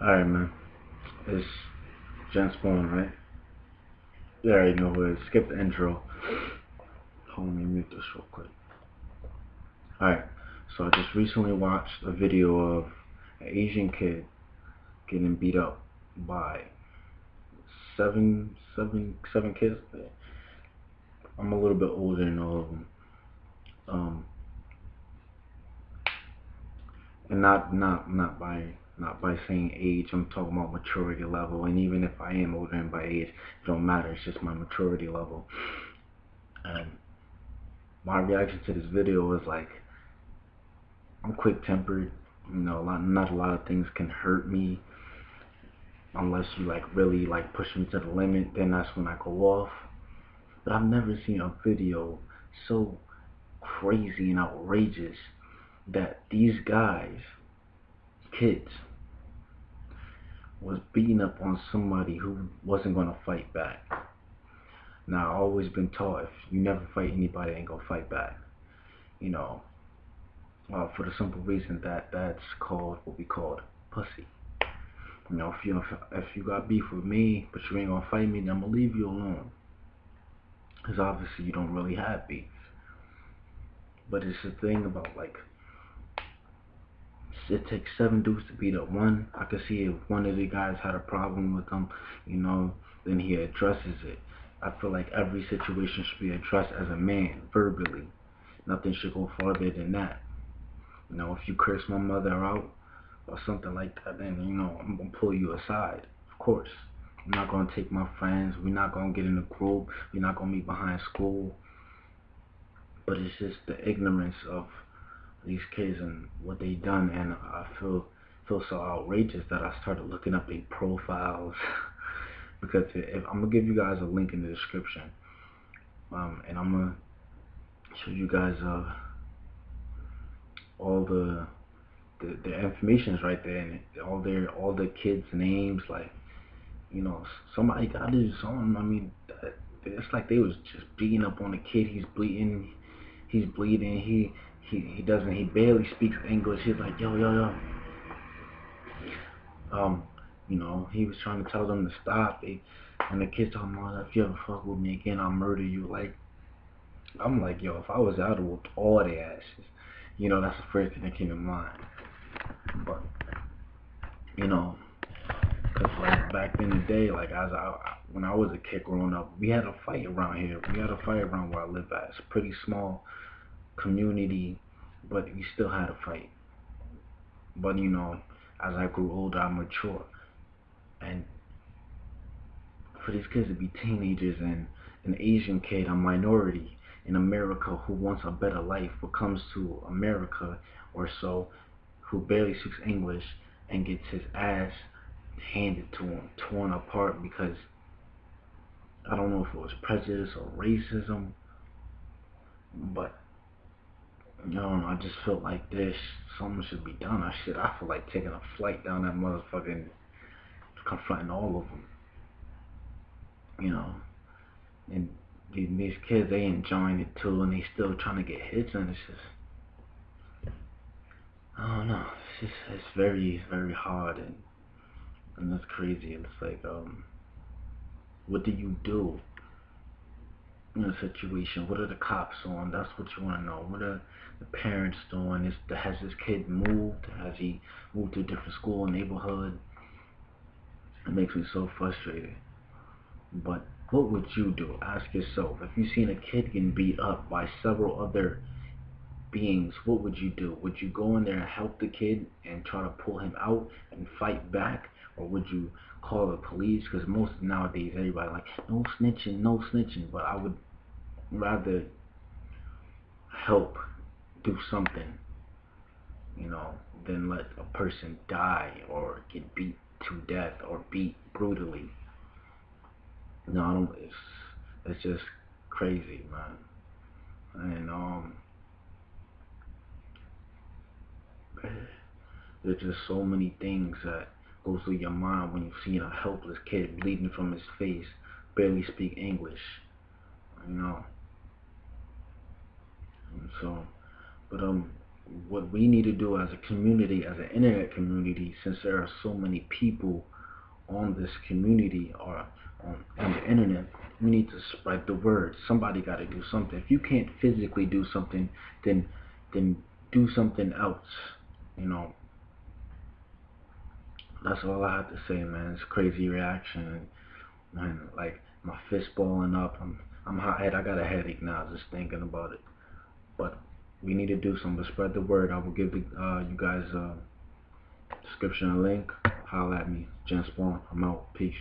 Alright, man. It's Jen Spawn, right? You already know who it is. Skip the intro. Hold on, let me mute this real quick. Alright, so I just recently watched a video of an Asian kid getting beat up by seven kids. I'm a little bit older than all of them. And not by saying age, I'm talking about maturity level. And even if I am older than by age, it don't matter. It's just my maturity level. And my reaction to this video was like, I'm quick-tempered. Not a lot of things can hurt me unless you really push me to the limit. Then that's when I go off. But I've never seen a video so crazy and outrageous that these guys, kids, was beating up on somebody who wasn't gonna fight back. Now, I've always been taught if you never fight anybody, ain't gonna fight back. For the simple reason that that's called what we called pussy. If you got beef with me, but you ain't gonna fight me, then I'm gonna leave you alone. Because obviously you don't really have beef. But it's the thing about it takes 7 dudes to beat up one. I could see if one of the guys had a problem with them, then he addresses it. I feel like every situation should be addressed as a man, verbally. Nothing should go farther than that. If you curse my mother out or something like that, then I'm gonna pull you aside. Of course, I'm not gonna take my friends. We're not gonna get in a group. We're not gonna meet behind school. But it's just the ignorance of these kids and what they done, and I feel so outrageous that I started looking up their profiles. Because if I'm gonna give you guys a link in the description, and I'm gonna show you guys all the information is right there, and all the kids' names. Somebody got his on. I mean, it's like they was just beating up on the kid. He's bleeding. He barely speaks English. He's like, yo, yo, yo. He was trying to tell them to stop. And the kid's talking about, if you ever fuck with me again, I'll murder you. I'm like, yo, if I was out, I whooped all their asses. That's the first thing that came to mind. But, because back in the day, when I was a kid growing up, we had a fight around here. We had a fight around where I live at. It's a pretty small community, but we still had a fight. But as I grew older, I matured. And for these kids to be teenagers and an Asian kid, a minority in America who wants a better life, who comes to America or so, who barely speaks English and gets his ass handed to him, torn apart because I don't know if it was prejudice or racism, but I just felt like something should be done. I feel like taking a flight down that motherfucking, confronting all of them. And these kids, they enjoying it too, and they still trying to get hits, and it's just, I don't know, it's very, very hard, and that's crazy. It's like, what do you do in a situation? What are the cops on? That's what you want to know. What are the parents doing? Has this kid moved? Has he moved to a different school or neighborhood? It makes me so frustrated. But what would you do? Ask yourself. If you've seen a kid getting beat up by several other beings, what would you do? Would you go in there and help the kid and try to pull him out and fight back? Or would you call the police? Because most nowadays, everybody no snitching, no snitching. But I would rather help do something, than let a person die or get beat to death or beat brutally. No, I don't. It's just crazy, man. And there's just so many things that go through your mind when you see a helpless kid bleeding from his face, barely speak English, you know. And so, but what we need to do as a community, as an internet community, since there are so many people on this community or on the internet, we need to spread the word. Somebody got to do something. If you can't physically do something, then do something else. You know, that's all I have to say, man. It's a crazy reaction, man. Like my fist balling up. I'm hot head. I got a headache now just thinking about it. But we need to do something to spread the word. I will give you guys description a link. Holla at me. Jen Spawn. I'm out. Peace.